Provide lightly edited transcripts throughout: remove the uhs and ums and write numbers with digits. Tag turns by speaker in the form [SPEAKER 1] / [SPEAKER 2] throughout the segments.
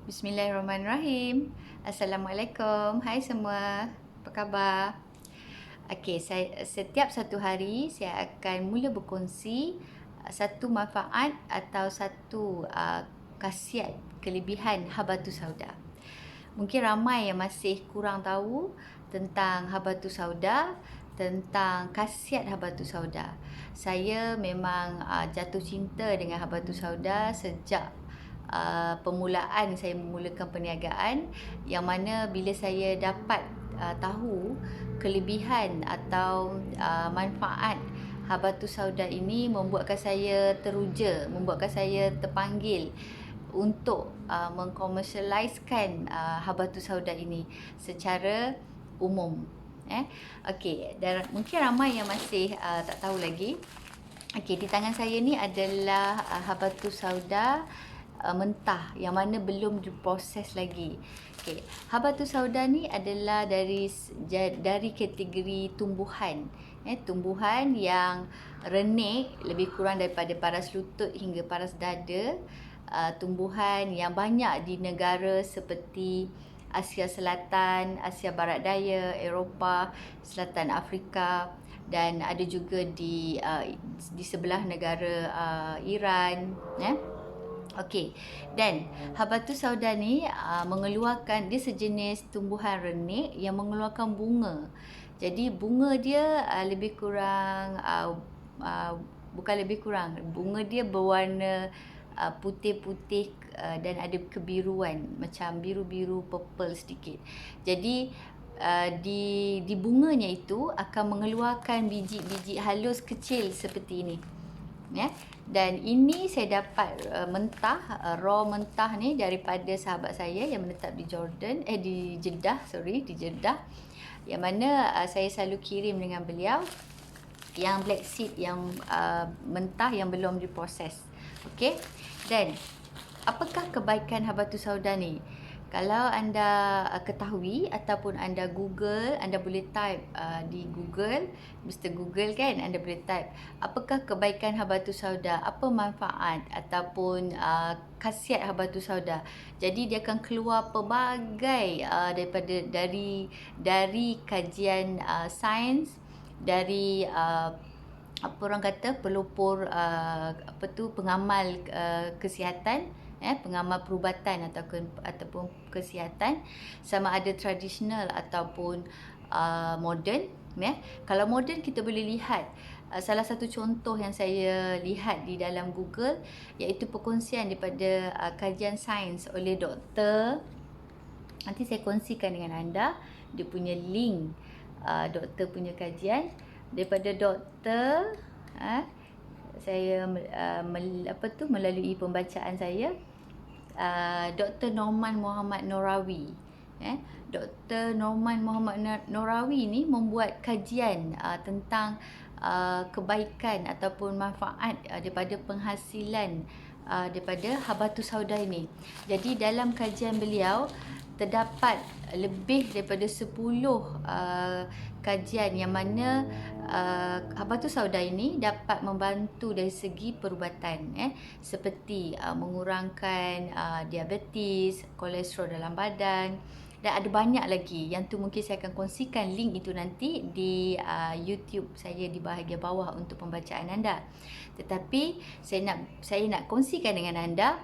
[SPEAKER 1] Bismillahirrahmanirrahim. Assalamualaikum. Hai semua. Apa khabar? Okey, setiap satu hari saya akan mula berkongsi satu manfaat atau satu khasiat kelebihan habatus sauda. Mungkin ramai yang masih kurang tahu tentang habatus sauda, tentang khasiat habatus sauda. Saya memang jatuh cinta dengan habatus sauda sejak permulaan saya memulakan perniagaan, yang mana bila saya dapat tahu kelebihan atau manfaat habatus sauda ini, membuatkan saya teruja, membuatkan saya terpanggil untuk mengkomersialiskan habatus sauda ini secara umum. Okey, dan mungkin ramai yang masih tak tahu lagi. Okey, di tangan saya ni adalah habatus sauda mentah yang mana belum diproses lagi. Okey, habatus sauda ni adalah dari kategori tumbuhan. Tumbuhan yang renik lebih kurang daripada paras lutut hingga paras dada. Tumbuhan yang banyak di negara seperti Asia Selatan, Asia Barat Daya, Eropah, Selatan Afrika, dan ada juga di sebelah negara Iran, Okey, dan habatus sauda ni mengeluarkan, dia sejenis tumbuhan renik yang mengeluarkan bunga. Jadi bunga dia lebih kurang bukan lebih kurang, bunga dia berwarna putih-putih dan ada kebiruan, macam biru-biru purple sedikit. Jadi di bunganya itu akan mengeluarkan biji-biji halus kecil seperti ini. Dan ini saya dapat mentah, raw mentah ni daripada sahabat saya yang menetap di Jeddah, yang mana saya selalu kirim dengan beliau yang black seed, yang mentah yang belum diproses. Okey. Dan apakah kebaikan habatus sauda ni? Kalau anda ketahui ataupun anda Google, anda boleh type di Google, Mr. Google kan, anda boleh type apakah kebaikan habatus sauda, apa manfaat ataupun khasiat habatus sauda. Jadi dia akan keluar pelbagai dari kajian sains, dari apa orang kata, pelopor pengamal kesihatan, pengamal perubatan ataupun kesihatan, sama ada tradisional ataupun moden. Kalau moden kita boleh lihat salah satu contoh yang saya lihat di dalam Google, iaitu perkongsian daripada kajian sains oleh doktor. Nanti saya kongsikan dengan anda dia punya link doktor punya kajian daripada doktor. Saya melalui pembacaan saya, Dr. Norman Muhammad Norawi. Dr. Norman Muhammad Norawi ni membuat kajian tentang kebaikan ataupun manfaat daripada penghasilan daripada habatus sauda ini. Jadi dalam kajian beliau terdapat lebih daripada 10 kajian yang mana habatus sauda ini dapat membantu dari segi perubatan, seperti mengurangkan diabetes, kolesterol dalam badan, dan ada banyak lagi. Yang tu mungkin saya akan kongsikan link itu nanti di YouTube saya di bahagian bawah untuk pembacaan anda. Tetapi saya nak kongsikan dengan anda,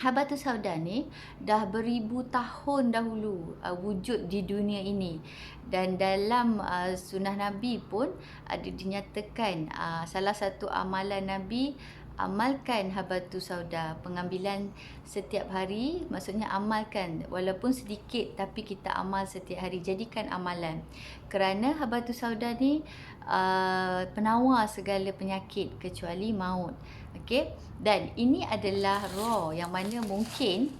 [SPEAKER 1] habatus sauda ni dah beribu tahun dahulu wujud di dunia ini, dan dalam sunnah Nabi pun ada dinyatakan salah satu amalan Nabi, amalkan habatus sauda, pengambilan setiap hari, maksudnya amalkan walaupun sedikit tapi kita amal setiap hari, jadikan amalan, kerana habatus sauda ni penawar segala penyakit kecuali maut. Okey, dan ini adalah raw yang mana mungkin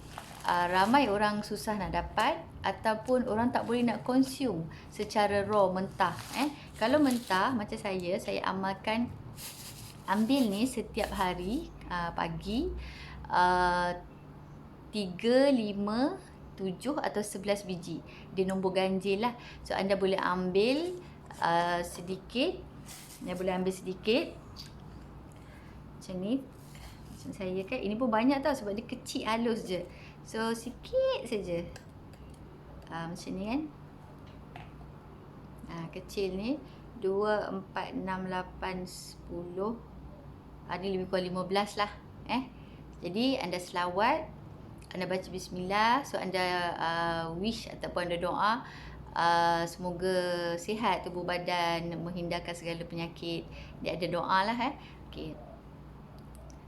[SPEAKER 1] ramai orang susah nak dapat ataupun orang tak boleh nak consume secara raw mentah. Kalau mentah macam saya amalkan, ambil ni setiap hari pagi 3, 5, 7 atau 11 biji. Dia nombor ganjil lah. So anda boleh ambil sedikit. Anda boleh ambil sedikit macam ni, macam saya kan. Ini pun banyak tau sebab dia kecil halus je. So sikit saja. Macam ni kan. Kecil ni 2, 4, 6, 8, 10. Ni lebih kurang 15 lah. Jadi anda selawat, anda baca bismillah. So anda wish ataupun anda doa semoga sihat tubuh badan, menghindarkan segala penyakit. Dia ada doa lah. Okey.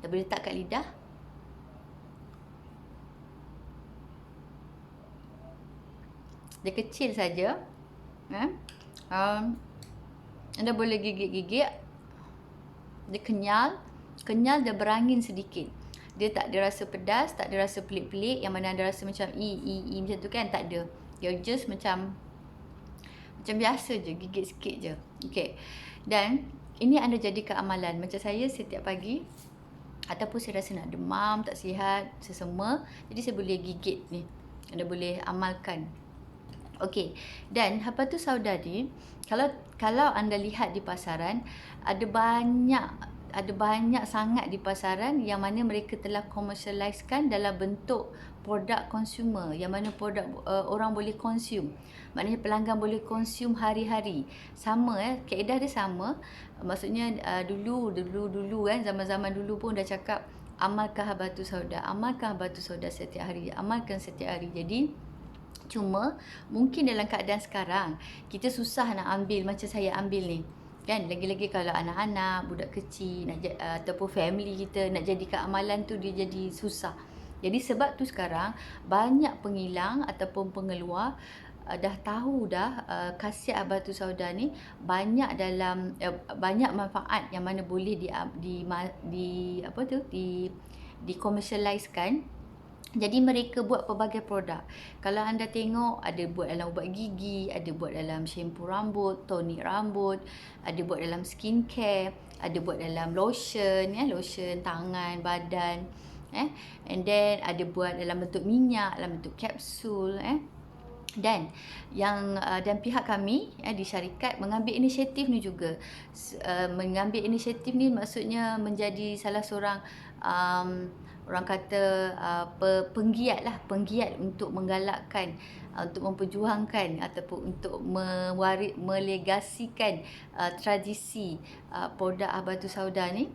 [SPEAKER 1] Kita boleh letak kat lidah. Dia kecil saja. Anda boleh gigit-gigit. Dia kenyal dan berangin sedikit. Dia tak ada rasa pedas, tak ada rasa pelik-pelik yang mana anda rasa macam macam tu kan, tak ada. Dia just macam biasa je, gigit sikit je. Okey. Dan ini anda jadikan amalan. Macam saya setiap pagi ataupun saya rasa nak demam, tak sihat, sesama, jadi saya boleh gigit ni. Anda boleh amalkan. Okey. Dan habatus sauda ni, kalau anda lihat di pasaran, ada banyak sangat di pasaran yang mana mereka telah commercializekan dalam bentuk produk consumer, yang mana produk orang boleh consume. Maknanya pelanggan boleh consume hari-hari. Sama kaedah dia sama. Maksudnya dulu kan, zaman-zaman dulu pun dah cakap amalkan habatus sauda setiap hari, amalkan setiap hari. Jadi cuma mungkin dalam keadaan sekarang kita susah nak ambil macam saya ambil ni. Kan, lagi-lagi kalau anak-anak, budak kecil ataupun family kita nak jadikan amalan tu, dia jadi susah. Jadi sebab tu sekarang banyak pengilang ataupun pengeluar dah tahu khasiat habatus sauda ni banyak dalam banyak manfaat yang mana boleh di commercializekan. Jadi mereka buat pelbagai produk. Kalau anda tengok, ada buat dalam ubat gigi, ada buat dalam shampoo rambut, tonik rambut, ada buat dalam skincare, ada buat dalam lotion, lotion tangan, badan, and then ada buat dalam bentuk minyak, dalam bentuk kapsul, Dan pihak kami di syarikat mengambil inisiatif ni juga. Mengambil inisiatif ni maksudnya menjadi salah seorang orang kata penggiat untuk menggalakkan, untuk memperjuangkan ataupun untuk melegasikan tradisi produk habatus sauda ni,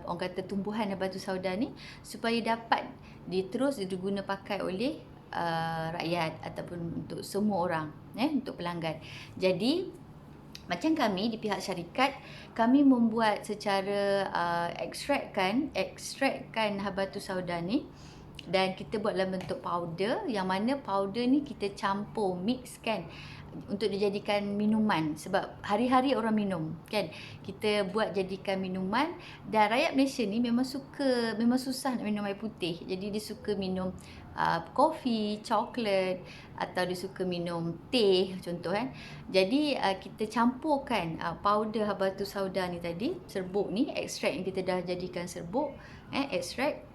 [SPEAKER 1] orang kata tumbuhan habatus sauda ni, supaya dapat terus diguna pakai oleh rakyat ataupun untuk semua orang, untuk pelanggan. Jadi macam kami di pihak syarikat, kami membuat secara ekstrakkan habatus sauda ni, dan kita buat dalam bentuk powder, yang mana powder ni kita campur, mix kan, untuk dijadikan minuman. Sebab hari-hari orang minum kan, kita buat jadikan minuman. Dan rakyat Malaysia ni memang susah nak minum air putih. Jadi dia suka minum kopi, coklat, atau dia suka minum teh contoh kan. Jadi kita campurkan powder habatus sauda ni tadi, serbuk ni, ekstrak yang kita dah jadikan serbuk, ekstrak,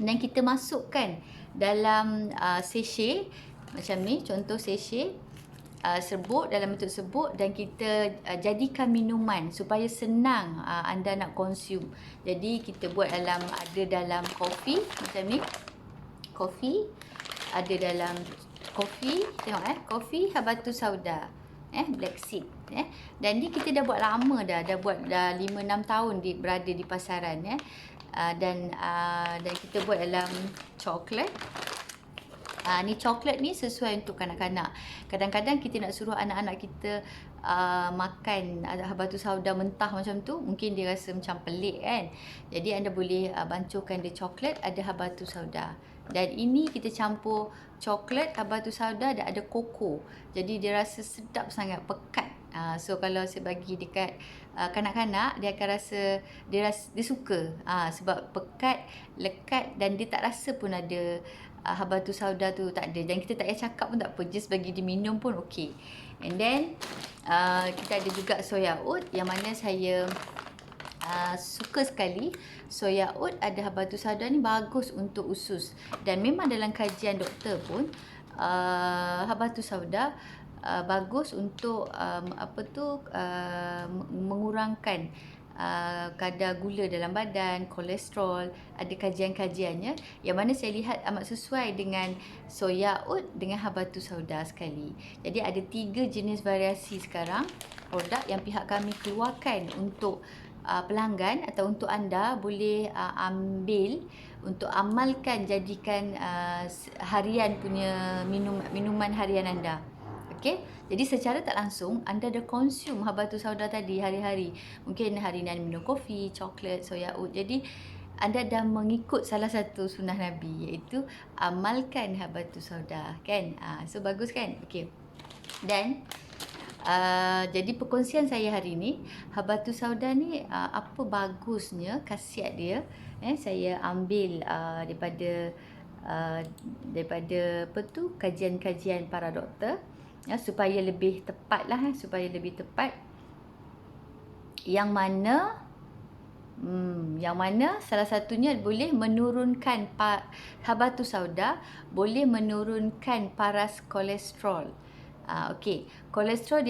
[SPEAKER 1] dan kita masukkan dalam sachet macam ni, contoh sachet serbuk, dalam bentuk serbuk, dan kita jadikan minuman supaya senang anda nak consume. Jadi kita buat ada dalam kopi macam ni, kopi ada dalam kopi, tengok kopi habatus sauda, black seed, dan ni kita dah buat lama dah buat 5-6 tahun berada di pasaran, dan kita buat dalam coklat. Ni coklat ni sesuai untuk kanak-kanak. Kadang-kadang kita nak suruh anak-anak kita makan habatus sauda mentah macam tu, mungkin dia rasa macam pelik kan. Jadi anda boleh bancuhkan dia coklat, ada habatus sauda. Dan ini kita campur coklat, habatus sauda, dan ada koko. Jadi dia rasa sedap sangat, pekat. So kalau saya bagi dekat kanak-kanak, dia akan rasa dia suka, sebab pekat, lekat, dan dia tak rasa pun ada habatus sauda tu, tak ada. Dan kita tak payah cakap pun tak apa, just bagi dia minum pun okey. And then kita ada juga soya oat, yang mana saya suka sekali. Soya oat ada habatus sauda ni bagus untuk usus, dan memang dalam kajian doktor pun habatus sauda bagus untuk mengurangkan kadar gula dalam badan, kolesterol, ada kajian-kajiannya yang mana saya lihat amat sesuai dengan soya oat dengan habatus sauda sekali. Jadi ada 3 jenis variasi sekarang produk yang pihak kami keluarkan untuk pelanggan atau untuk anda boleh ambil untuk amalkan, jadikan harian punya minuman harian anda. Okey, jadi secara tak langsung anda dah konsum habatus sauda tadi hari-hari. Mungkin hari ni anda minum kopi, coklat, soya oat. Jadi anda dah mengikut salah satu sunnah Nabi, iaitu amalkan habatus sauda, kan? So bagus kan? Okey. Dan jadi perkongsian saya hari ni, habatus sauda ni apa bagusnya, khasiat dia. Saya ambil daripada apa tu, kajian-kajian para doktor, supaya lebih tepat lah, supaya lebih tepat. Yang mana salah satunya boleh menurunkan habatus sauda, boleh menurunkan paras kolesterol. Okey, kolesterol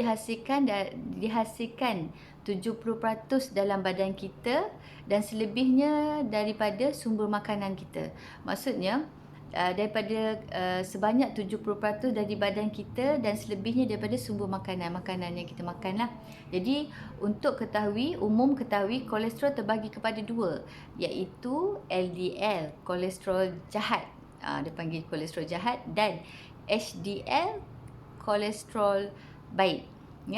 [SPEAKER 1] dihasilkan 70% dalam badan kita dan selebihnya daripada sumber makanan kita. Maksudnya daripada sebanyak 70% dari badan kita dan selebihnya daripada sumber makanan yang kita makan lah. Jadi untuk umum ketahui kolesterol terbagi kepada 2, iaitu LDL, kolesterol jahat. Dia panggil kolesterol jahat, dan HDL, kolesterol baik.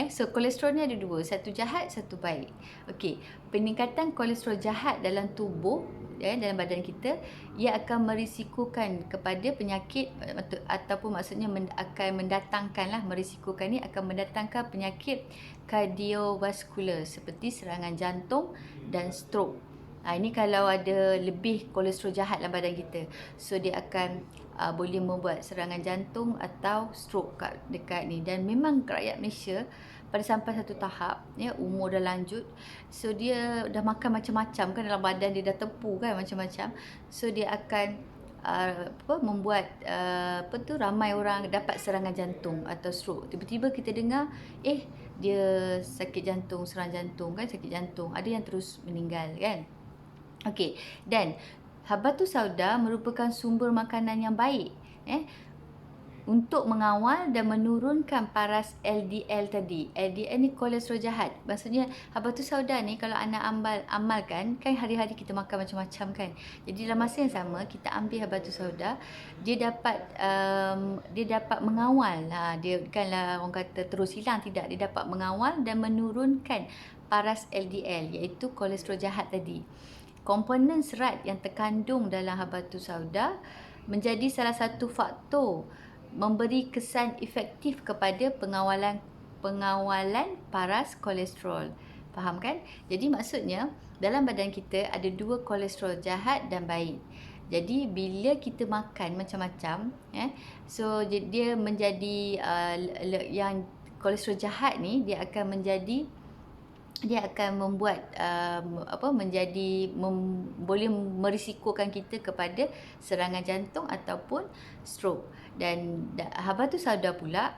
[SPEAKER 1] So kolesterol ni ada 2, satu jahat, satu baik. Okey, peningkatan kolesterol jahat dalam tubuh, dalam badan kita, ia akan merisikokan kepada penyakit, ataupun maksudnya akan mendatangkan penyakit kardiovaskular seperti serangan jantung dan stroke. Ini kalau ada lebih kolesterol jahat dalam badan kita. So dia akan boleh membuat serangan jantung atau stroke dekat ni. Dan memang rakyat Malaysia pada sampai satu tahap, umur dah lanjut, so dia dah makan macam-macam kan, dalam badan dia dah tepu kan macam-macam. So dia akan membuat ramai orang dapat serangan jantung atau stroke. Tiba-tiba kita dengar dia sakit jantung, serangan jantung kan, sakit jantung, ada yang terus meninggal kan. Okey, dan habatus sauda merupakan sumber makanan yang baik untuk mengawal dan menurunkan paras LDL tadi. LDL ni kolesterol jahat. Maksudnya habatus sauda ni kalau anda amalkan, kan hari-hari kita makan macam-macam kan. Jadi dalam masa yang sama kita ambil habatus sauda, dia dapat mengawal. Dia bukanlah orang kata terus hilang, tidak. Dia dapat mengawal dan menurunkan paras LDL, iaitu kolesterol jahat tadi. Komponen serat yang terkandung dalam habatus sauda menjadi salah satu faktor memberi kesan efektif kepada pengawalan paras kolesterol. Faham kan? Jadi maksudnya dalam badan kita ada 2 kolesterol jahat dan baik. Jadi bila kita makan macam-macam, so dia menjadi yang kolesterol jahat ni, dia akan membuat boleh merisikokan kita kepada serangan jantung ataupun stroke. Dan habatus sauda pula,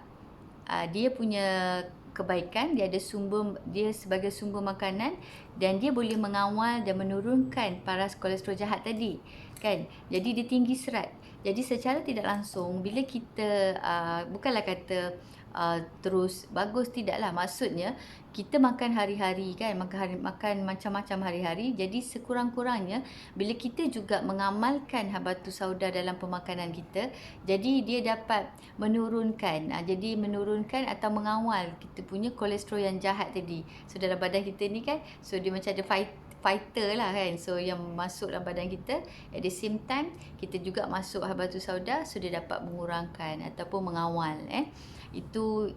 [SPEAKER 1] dia punya kebaikan, dia sebagai sumber makanan dan dia boleh mengawal dan menurunkan paras kolesterol jahat tadi kan. Jadi dia tinggi serat. Jadi secara tidak langsung bila kita bukanlah kata terus bagus, tidaklah, maksudnya kita makan hari-hari kan, makan macam-macam hari-hari. Jadi sekurang-kurangnya bila kita juga mengamalkan habatus sauda dalam pemakanan kita, jadi dia dapat menurunkan atau mengawal kita punya kolesterol yang jahat tadi. So dalam badan kita ni kan, so dia macam ada fighter lah kan, so yang masuk dalam badan kita, at the same time kita juga masuk habatus sauda, so dia dapat mengurangkan ataupun mengawal itu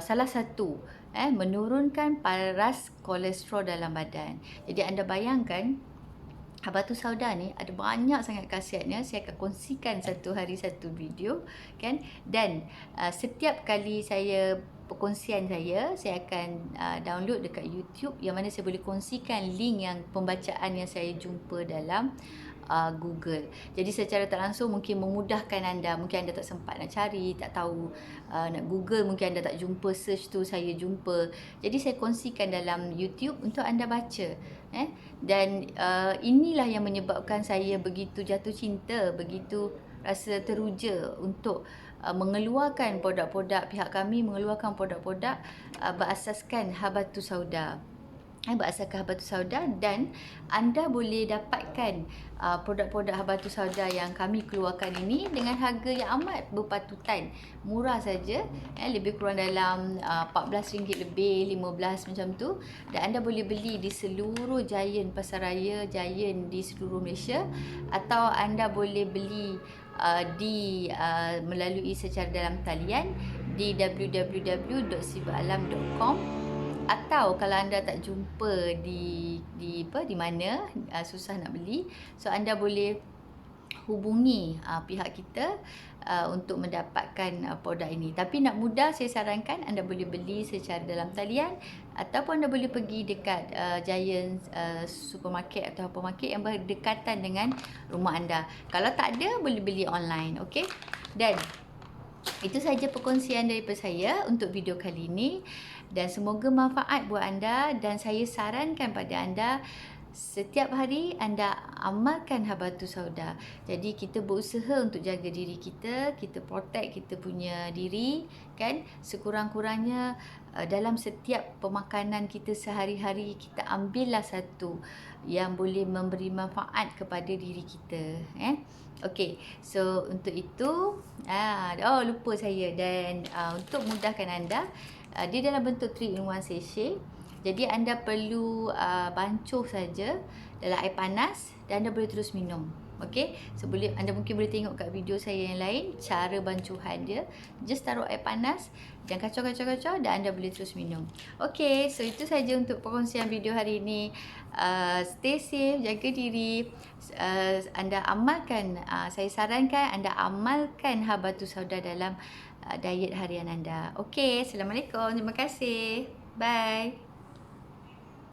[SPEAKER 1] salah satu menurunkan paras kolesterol dalam badan. Jadi anda bayangkan habatus sauda ni ada banyak sangat khasiatnya. Saya akan kongsikan satu hari satu video kan, dan setiap kali perkongsian saya akan download dekat YouTube, yang mana saya boleh kongsikan link yang pembacaan yang saya jumpa dalam Google. Jadi secara tak langsung mungkin memudahkan anda. Mungkin anda tak sempat nak cari, tak tahu nak Google, mungkin anda tak jumpa search tu, saya jumpa. Jadi saya kongsikan dalam YouTube untuk anda baca. Dan inilah yang menyebabkan saya begitu jatuh cinta, begitu rasa teruja untuk mengeluarkan produk-produk, pihak kami mengeluarkan produk-produk berasaskan Habatus Sauda. Berasaskan Habatus Sauda, dan anda boleh dapatkan produk-produk Habatus Sauda yang kami keluarkan ini dengan harga yang amat berpatutan, murah saja, lebih kurang dalam RM14 lebih, 15 macam tu, dan anda boleh beli di seluruh Giant Pasaraya, Giant di seluruh Malaysia, atau anda boleh beli melalui secara dalam talian di www.sivalam.com. Atau kalau anda tak jumpa di mana, susah nak beli, so anda boleh hubungi pihak kita untuk mendapatkan produk ini. Tapi nak mudah, saya sarankan anda boleh beli secara dalam talian, ataupun anda boleh pergi dekat Giant supermarket atau hypermarket yang berdekatan dengan rumah anda. Kalau tak ada, boleh beli online. Okey. Dan itu sahaja perkongsian daripada saya untuk video kali ini, dan semoga manfaat buat anda. Dan saya sarankan pada anda, setiap hari anda amalkan Habatus Sauda. Jadi kita berusaha untuk jaga diri kita, kita protect kita punya diri, kan? Sekurang-kurangnya dalam setiap pemakanan kita sehari-hari, kita ambillah satu yang boleh memberi manfaat kepada diri kita. Okey, so untuk itu, lupa saya, dan untuk mudahkan anda, dia dalam bentuk 3-in-1 sachet. Jadi anda perlu bancuh saja dalam air panas, dan anda boleh terus minum. Okey, so anda mungkin boleh tengok kat video saya yang lain cara bancuhan dia. Just taruh air panas dan kacau-kacau-kacau, dan anda boleh terus minum. Okey, so itu saja untuk perkongsian video hari ini. Stay safe, jaga diri. Anda amalkan, saya sarankan anda amalkan Habatus Sauda dalam diet harian anda. Okey, Assalamualaikum. Terima kasih. Bye.